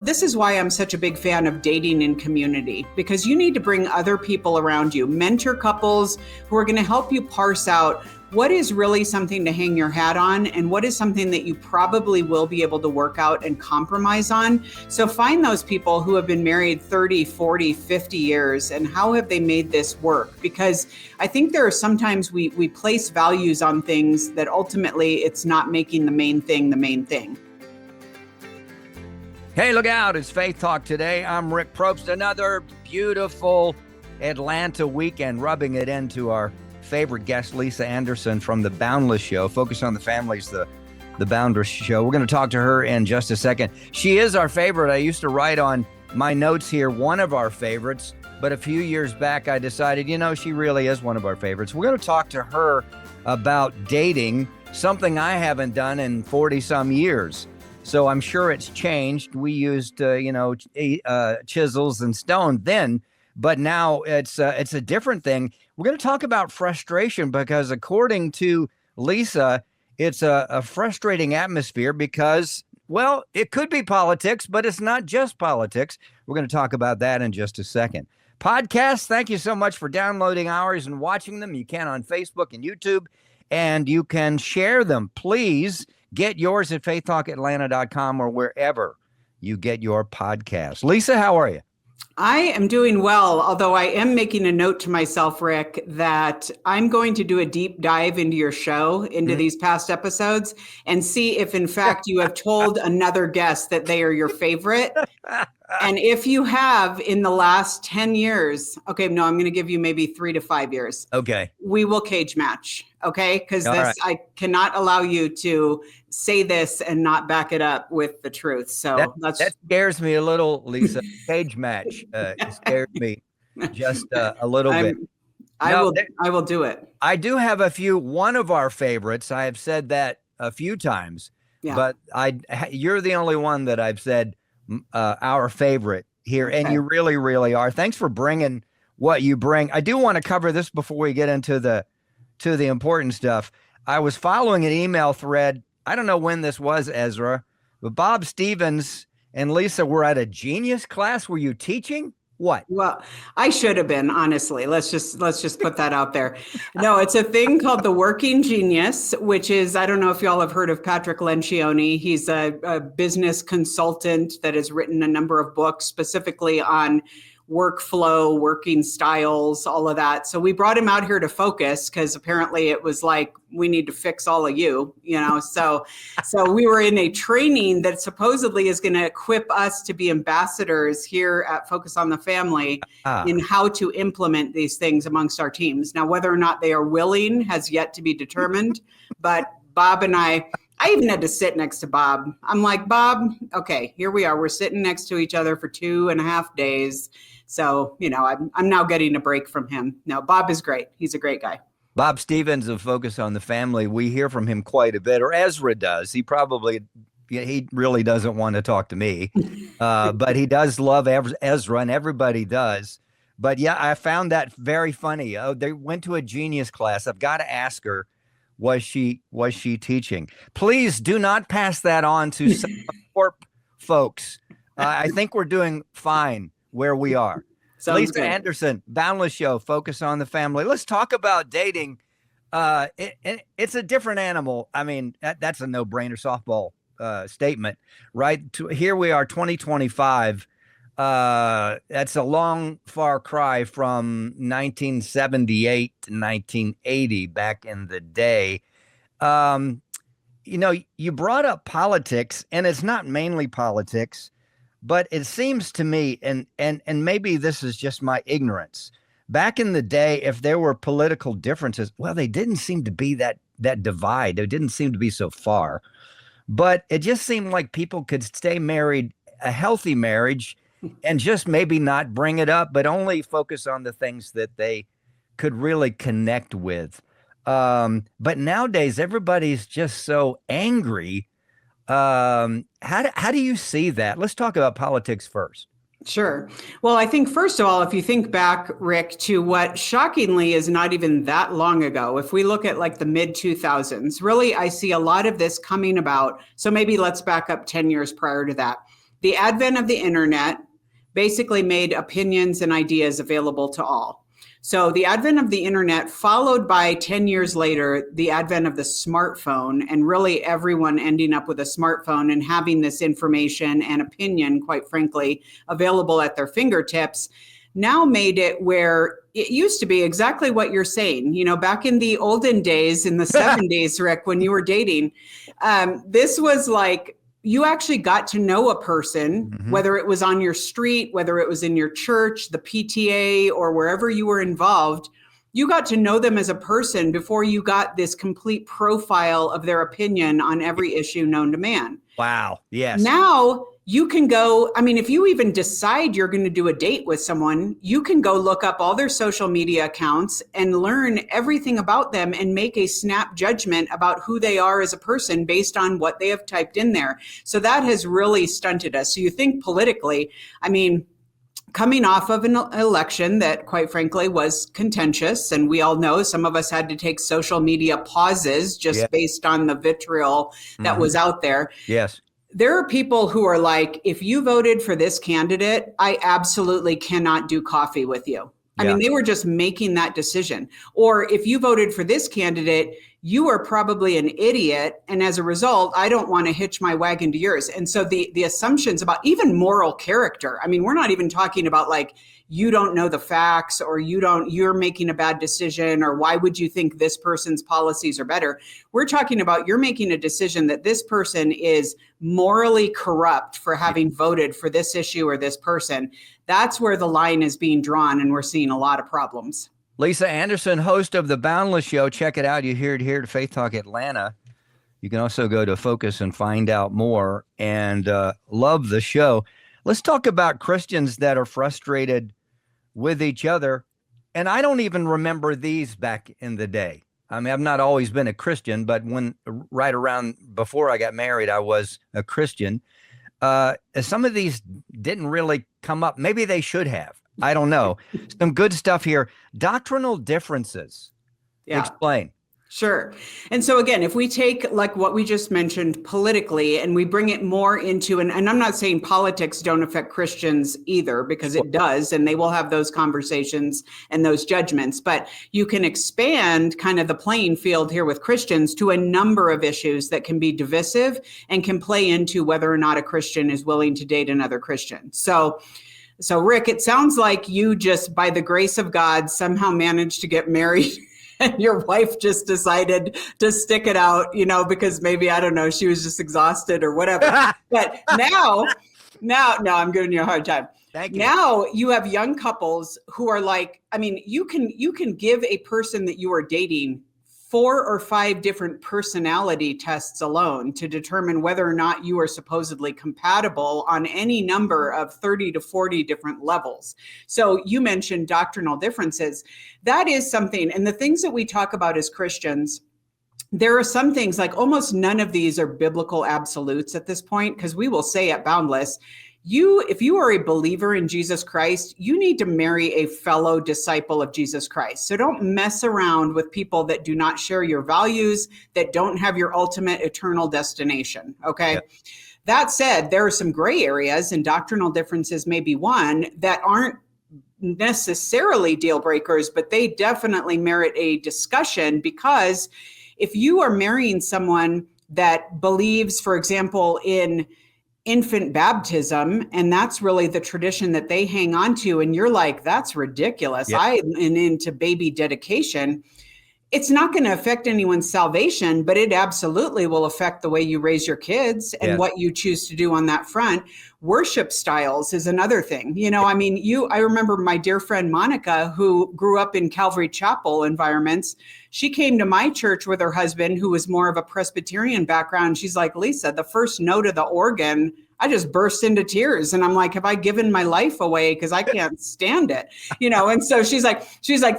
This is why I'm such a big fan of dating in community, because you need to bring other people around you, mentor couples who are going to help you parse out what is really something to hang your hat on and what is something that you probably will be able to work out and compromise on. So find those people who have been married 30, 40, 50 years and how have they made this work? Because I think there are sometimes we place values on things that ultimately it's not making the main thing the main thing. Hey, look out. It's Faith Talk Today. I'm Rick Probst. Another beautiful Atlanta weekend, rubbing it into our favorite guest, Lisa Anderson from The Boundless Show. Focus on the Family's the Boundless Show. We're going to talk to her in just a second. She is our favorite. I used to write on my notes here, one of our favorites, but a few years back, I decided, she really is one of our favorites. We're going to talk to her about dating, something I haven't done in 40 some years. So I'm sure it's changed. We used, chisels and stone then, but now it's a different thing. We're going to talk about frustration because according to Lisa, it's a frustrating atmosphere because, well, it could be politics, but it's not just politics. We're going to talk about that in just a second. Podcasts, thank you so much for downloading ours and watching them. You can on Facebook and YouTube, and you can share them. Please get yours at faithtalkatlanta.com or wherever you get your podcast. Lisa, how are you? I am doing well, although I am making a note to myself, Rick, that I'm going to do a deep dive into your show, into these past episodes, and see if, in fact, you have told another guest that they are your favorite. And if you have in the last 10 years, I'm going to give you maybe 3 to 5 years. Okay. We will cage match. Okay. Because right. I cannot allow you to say this and not back it up with the truth. So that scares me a little, Lisa. Cage match scares me just a little bit. I will do it. I do have one of our favorites. I have said that a few times, but you're the only one that I've said our favorite here. Okay. And you really, really are. Thanks for bringing what you bring. I do want to cover this before we get into the important stuff. I was following an email thread. I don't know when this was, Ezra, but Bob Stevens and Lisa were at a genius class. Were you teaching? What? Well, I should have been, honestly. Let's just put that out there. No, it's a thing called the Working Genius, which is, I don't know if y'all have heard of Patrick Lencioni. He's a business consultant that has written a number of books specifically on workflow, working styles, all of that. So we brought him out here to focus because apparently it was like, we need to fix all of you, So we were in a training that supposedly is going to equip us to be ambassadors here at Focus on the Family in how to implement these things amongst our teams. Now, whether or not they are willing has yet to be determined, but Bob and I even had to sit next to Bob. I'm like, Bob, okay, here we are. We're sitting next to each other for 2.5 days. So, I'm now getting a break from him. No, Bob is great. He's a great guy. Bob Stevens of Focus on the Family. We hear from him quite a bit, or Ezra does. He really doesn't want to talk to me, but he does love Ezra, and everybody does. But yeah, I found that very funny. They went to a genius class. I've got to ask her, was she teaching? Please do not pass that on to some corp folks. I think we're doing fine where we are. Lisa Anderson, Boundless Show, Focus on the Family. Let's talk about dating. It's a different animal. I mean, that's a no-brainer softball statement, right? Here we are, 2025. That's a long, far cry from 1978 to 1980 back in the day. You brought up politics, and it's not mainly politics. But it seems to me, and maybe this is just my ignorance, back in the day, if there were political differences, well, they didn't seem to be that divide. It didn't seem to be so far. But it just seemed like people could stay married, a healthy marriage, and just maybe not bring it up, but only focus on the things that they could really connect with. But nowadays, everybody's just so angry. How do you see that? Let's talk about politics first. Sure. Well, I think first of all, if you think back, Rick, to what shockingly is not even that long ago, if we look at like the mid 2000s, really, I see a lot of this coming about. So maybe let's back up 10 years prior to that. the advent of the internet basically made opinions and ideas available to all. So the advent of the internet, followed by 10 years later, the advent of the smartphone, and really everyone ending up with a smartphone and having this information and opinion, quite frankly, available at their fingertips, now made it where it used to be exactly what you're saying. You know, back in the olden days, in the 70s, Rick, when you were dating, this was like, you actually got to know a person, whether it was on your street, whether it was in your church, the PTA, or wherever you were involved. You got to know them as a person before you got this complete profile of their opinion on every issue known to man. Wow. Yes. Now you can go, I mean, if you even decide you're going to do a date with someone, you can go look up all their social media accounts and learn everything about them and make a snap judgment about who they are as a person based on what they have typed in there. So that has really stunted us. So you think politically, I mean, coming off of an election that, quite frankly, was contentious, and we all know some of us had to take social media pauses just based on the vitriol that was out there. Yes. There are people who are like, if you voted for this candidate, I absolutely cannot do coffee with you. I mean, they were just making that decision. Or if you voted for this candidate, you are probably an idiot. And as a result, I don't want to hitch my wagon to yours. And so the assumptions about even moral character, I mean, we're not even talking about like, you don't know the facts, or you're making a bad decision, or why would you think this person's policies are better? We're talking about you're making a decision that this person is morally corrupt for having voted for this issue or this person. That's where the line is being drawn, and we're seeing a lot of problems. Lisa Anderson, host of The Boundless Show. Check it out. You hear it here at Faith Talk Atlanta. You can also go to Focus and find out more, and love the show. Let's talk about Christians that are frustrated with each other. And I don't even remember these back in the day. I mean, I've not always been a Christian, but right around before I got married, I was a Christian. Some of these didn't really come up. Maybe they should have. I don't know. Some good stuff here. Doctrinal differences. Explain. Sure. And so again, if we take like what we just mentioned politically and we bring it more into, and I'm not saying politics don't affect Christians either, because it does, and they will have those conversations and those judgments, but you can expand kind of the playing field here with Christians to a number of issues that can be divisive and can play into whether or not a Christian is willing to date another Christian. So Rick, it sounds like you just, by the grace of God, somehow managed to get married and your wife just decided to stick it out, you know, because maybe, I don't know, she was just exhausted or whatever. But now, no, I'm giving you a hard time. Thank you. Now you have young couples who are like, I mean, you can give a person that you are dating 4 or 5 different personality tests alone to determine whether or not you are supposedly compatible on any number of 30 to 40 different levels. So you mentioned doctrinal differences. That is something, and the things that we talk about as Christians, there are some things like almost none of these are biblical absolutes at this point, because we will say at Boundless, if you are a believer in Jesus Christ, you need to marry a fellow disciple of Jesus Christ. So don't mess around with people that do not share your values, that don't have your ultimate eternal destination. Okay. Yep. That said, there are some gray areas, and doctrinal differences may be one, that aren't necessarily deal breakers, but they definitely merit a discussion, because if you are marrying someone that believes, for example, in infant baptism, and that's really the tradition that they hang on to, and you're like, that's ridiculous. Yep. I'm into baby dedication. It's not going to affect anyone's salvation, but it absolutely will affect the way you raise your kids and what you choose to do on that front. Worship styles is another thing. You know, I mean, I remember my dear friend Monica, who grew up in Calvary Chapel environments. She came to my church with her husband, who was more of a Presbyterian background. She's like, Lisa, the first note of the organ, I just burst into tears. And I'm like, have I given my life away? Because I can't stand it, you know? And so she's like,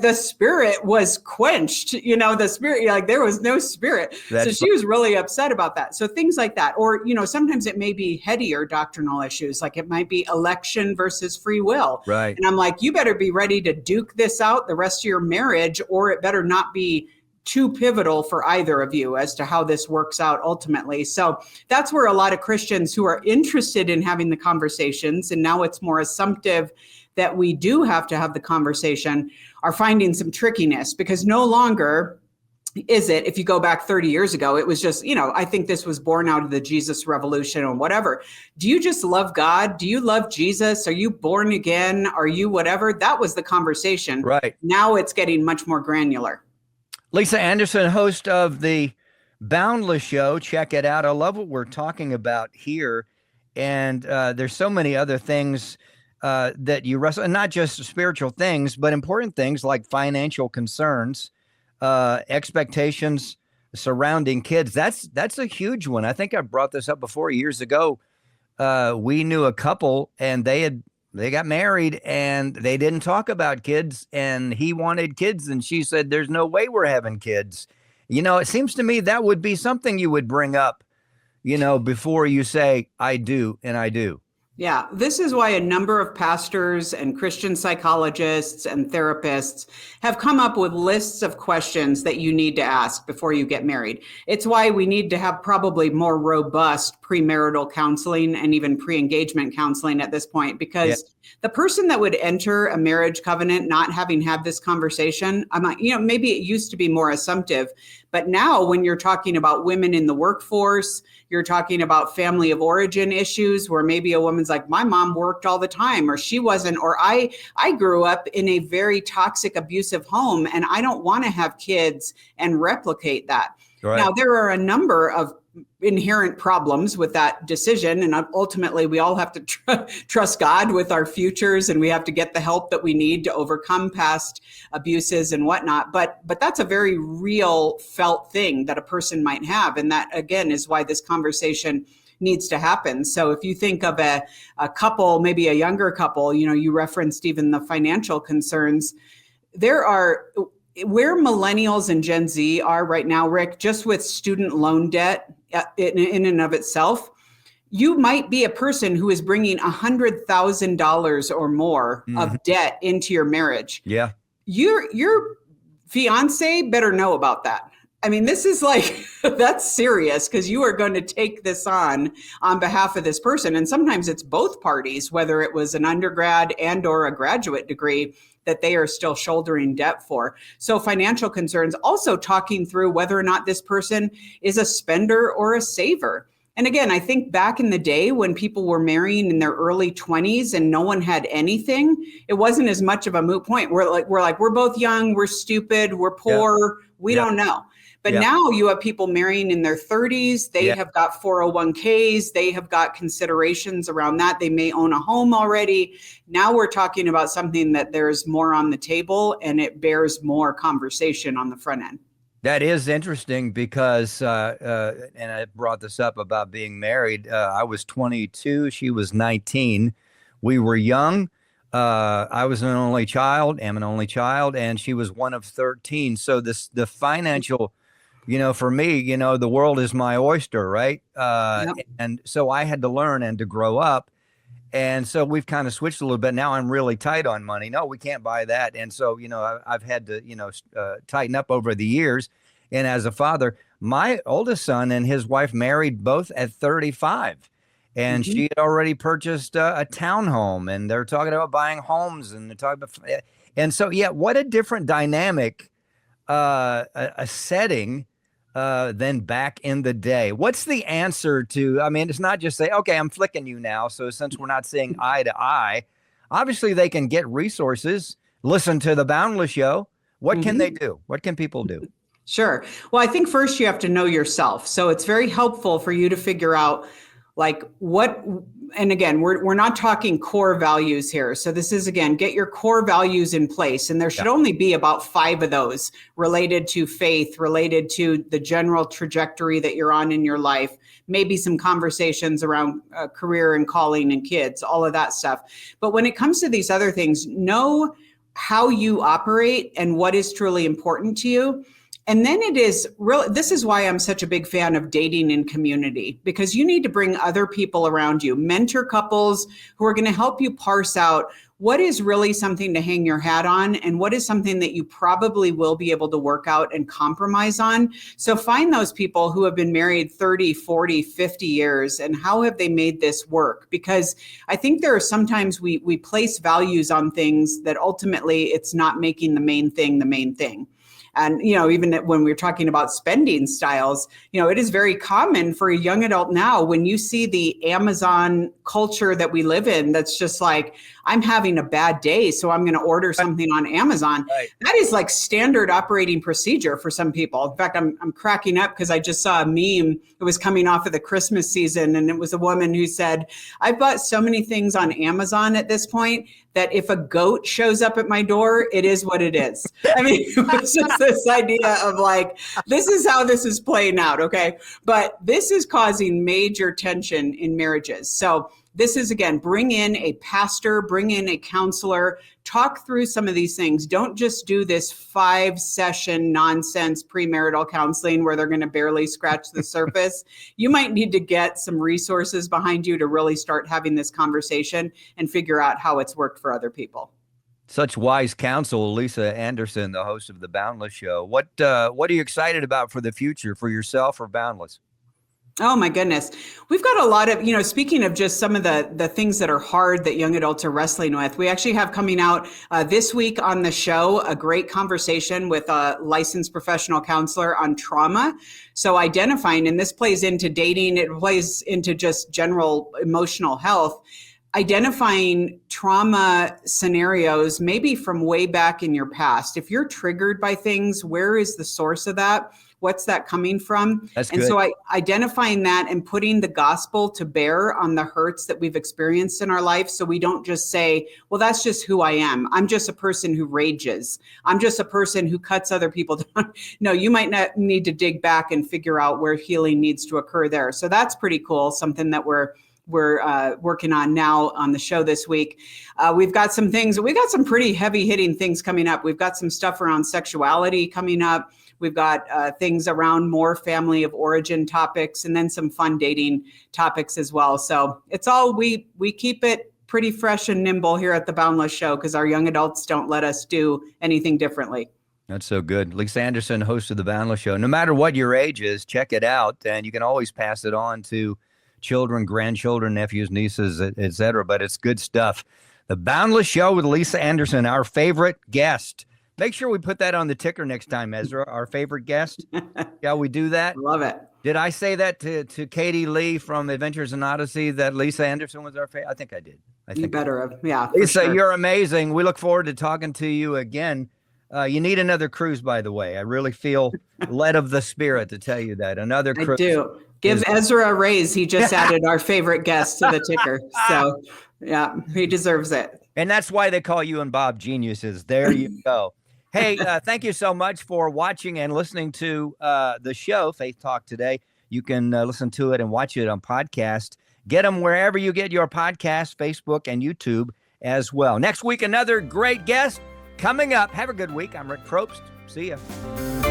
the spirit was quenched, you know, the spirit, like there was no spirit. So she was really upset about that. So things like that, or, you know, sometimes it may be headier doctrinal issues. Like it might be election versus free will. Right. And I'm like, you better be ready to duke this out the rest of your marriage, or it better not be too pivotal for either of you as to how this works out ultimately. So that's where a lot of Christians who are interested in having the conversations, and now it's more assumptive that we do have to have the conversation, are finding some trickiness, because no longer is it, if you go back 30 years ago, it was just, I think this was born out of the Jesus revolution or whatever. Do you just love God? Do you love Jesus? Are you born again? Are you whatever? That was the conversation. Right. Now it's getting much more granular. Lisa Anderson, host of the Boundless Show. Check it out. I love what we're talking about here. And there's so many other things that you wrestle, and not just spiritual things, but important things like financial concerns, expectations surrounding kids. That's a huge one. I think I brought this up before years ago. We knew a couple, and they got married and they didn't talk about kids, and he wanted kids and she said, there's no way we're having kids. It seems to me that would be something you would bring up, before you say, I do, and I do. Yeah, this is why a number of pastors and Christian psychologists and therapists have come up with lists of questions that you need to ask before you get married. It's why we need to have probably more robust premarital counseling and even pre-engagement counseling at this point, because the person that would enter a marriage covenant not having had this conversation, maybe it used to be more assumptive, but now when you're talking about women in the workforce, you're talking about family of origin issues where maybe a woman's like, my mom worked all the time, or she wasn't, or I grew up in a very toxic, abusive home, and I don't want to have kids and replicate that. Right. Now, there are a number of inherent problems with that decision. And ultimately, we all have to trust God with our futures, and we have to get the help that we need to overcome past abuses and whatnot. But that's a very real felt thing that a person might have. And that, again, is why this conversation needs to happen. So if you think of a couple, maybe a younger couple, you referenced even the financial concerns. There are, where millennials and Gen Z are right now, Rick, just with student loan debt in and of itself, you might be a person who is bringing $100,000 or more of debt into your marriage. Yeah. Your fiance better know about that. I mean, this is like, that's serious, because you are going to take this on behalf of this person. And sometimes it's both parties, whether it was an undergrad and or a graduate degree, that they are still shouldering debt for. So financial concerns, also talking through whether or not this person is a spender or a saver. And again, I think back in the day when people were marrying in their early 20s and no one had anything, it wasn't as much of a moot point. We're both young, we're stupid, we're poor, we don't know. But now you have people marrying in their 30s. They have got 401ks. They have got considerations around that. They may own a home already. Now we're talking about something that there's more on the table, and it bears more conversation on the front end. That is interesting because, and I brought this up about being married. I was 22. She was 19. We were young. I was am an only child, and she was one of 13. So the financial, for me, the world is my oyster, right? And so I had to learn and to grow up. And so we've kind of switched a little bit. Now I'm really tight on money. No, we can't buy that. And so, I've had to, tighten up over the years. And as a father, my oldest son and his wife married both at 35. And she had already purchased a townhome, and they're talking about buying homes, and they're talking about, and so, what a different dynamic, a setting than back in the day. What's the answer to, it's not just say, okay, I'm flicking you now. So since we're not seeing eye to eye, obviously they can get resources, listen to the Boundless Show. What can they do? What can people do? Sure. Well, I think first you have to know yourself. So it's very helpful for you to figure out what, and again, we're not talking core values here. So this is, again, get your core values in place. And there should only be about 5 of those related to faith, related to the general trajectory that you're on in your life, maybe some conversations around career and calling and kids, all of that stuff. But when it comes to these other things, know how you operate and what is truly important to you. And then it is real. This is why I'm such a big fan of dating in community, because you need to bring other people around you, mentor couples who are going to help you parse out what is really something to hang your hat on and what is something that you probably will be able to work out and compromise on. So find those people who have been married 30, 40, 50 years and how have they made this work? Because I think there are sometimes we place values on things that ultimately it's not making the main thing the main thing. And, even when we're talking about spending styles, it is very common for a young adult now when you see the Amazon culture that we live in, that's just like, I'm having a bad day, so I'm going to order something on Amazon. Right. That is like standard operating procedure for some people. In fact, I'm cracking up because I just saw a meme. It was coming off of the Christmas season, and it was a woman who said, I've bought so many things on Amazon at this point that if a goat shows up at my door, it is what it is. I mean, it's just this idea of like, this is how this is playing out, okay? But this is causing major tension in marriages. So this is, again, bring in a pastor, bring in a counselor, talk through some of these things. Don't just do this 5-session nonsense premarital counseling where they're going to barely scratch the surface. You might need to get some resources behind you to really start having this conversation and figure out how it's worked for other people. Such wise counsel, Lisa Anderson, the host of the Boundless Show. What are you excited about for the future for yourself or Boundless? Oh my goodness. We've got a lot of, speaking of just some of the things that are hard that young adults are wrestling with, we actually have coming out this week on the show, a great conversation with a licensed professional counselor on trauma. So identifying, and this plays into dating, it plays into just general emotional health, identifying trauma scenarios, maybe from way back in your past. If you're triggered by things, where is the source of that? What's that coming from? That's and good. So identifying that and putting the gospel to bear on the hurts that we've experienced in our life. So we don't just say, well, that's just who I am. I'm just a person who rages. I'm just a person who cuts other people down. No, you might not need to dig back and figure out where healing needs to occur there. So that's pretty cool. Something that we're working on now on the show this week. We've got some pretty heavy hitting things coming up. We've got some stuff around sexuality coming up. We've got things around more family of origin topics, and then some fun dating topics as well. So it's all, we keep it pretty fresh and nimble here at the Boundless Show because our young adults don't let us do anything differently. That's so good. Lisa Anderson, host of the Boundless Show. No matter what your age is, check it out, and you can always pass it on to children, grandchildren, nephews, nieces, et cetera. But it's good stuff. The Boundless Show with Lisa Anderson, our favorite guest. Make sure we put that on the ticker next time, Ezra, our favorite guest. Yeah, we do that. Love it. Did I say that to Katie Lee from Adventures in Odyssey, that Lisa Anderson was our favorite? I think I did. You better have. Yeah. Lisa, sure. You're amazing. We look forward to talking to you again. You need another cruise, by the way. I really feel led of the Spirit to tell you that. Another cruise. I do. Give Ezra a raise. He just added our favorite guest to the ticker. So, yeah, he deserves it. And that's why they call you and Bob geniuses. There you go. Hey, thank you so much for watching and listening to the show, Faith Talk Today. You can listen to it and watch it on podcast. Get them wherever you get your podcast, Facebook and YouTube as well. Next week, another great guest coming up. Have a good week. I'm Rick Probst. See ya.